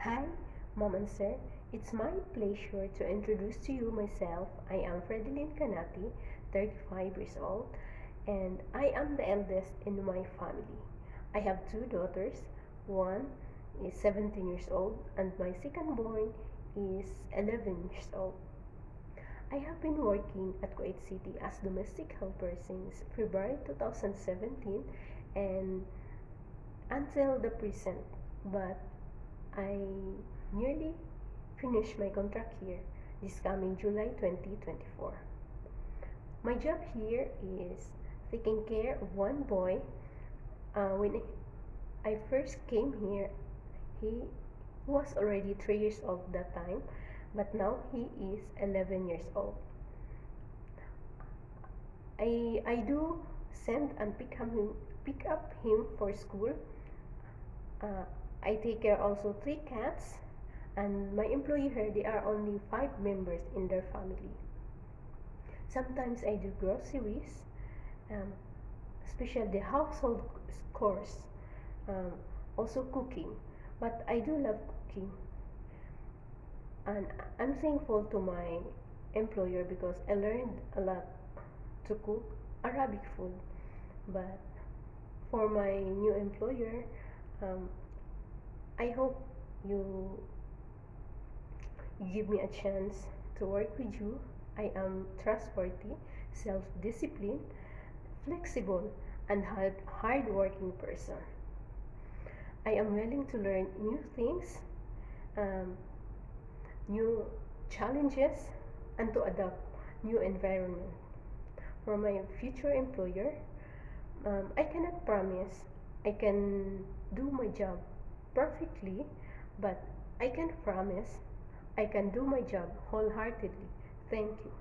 Hi, Mom and Sir. It's my pleasure to introduce to you myself. I am Fredeline Canati, 35 years old, and I am the eldest in my family. I have two daughters. One is 17 years old, and my second born is 11 years old. I have been working at Kuwait City as domestic helper since February 2017 and until the present, but I nearly finished my contract here this coming July 2024. My job here is taking care of one boy. When I first came here, he was already 3 years old that time, but now he is 11 years old. I do send and pick up him for school. Uh, I take care also three cats, and my employee here, they are only 5 members in their family. Sometimes I do groceries, um, especially the household chores, um, also cooking. But I do love cooking, and I'm thankful to my employer because I learned a lot to cook Arabic food. But for my new employer, um, I hope you give me a chance to work with you. I am trustworthy, self-disciplined, flexible, and hard-working person. I am willing to learn new things, um, new challenges, and to adapt new environment. For my future employer, I cannot promise I can do my job perfectly, but I can promise I can do my job wholeheartedly. Thank you.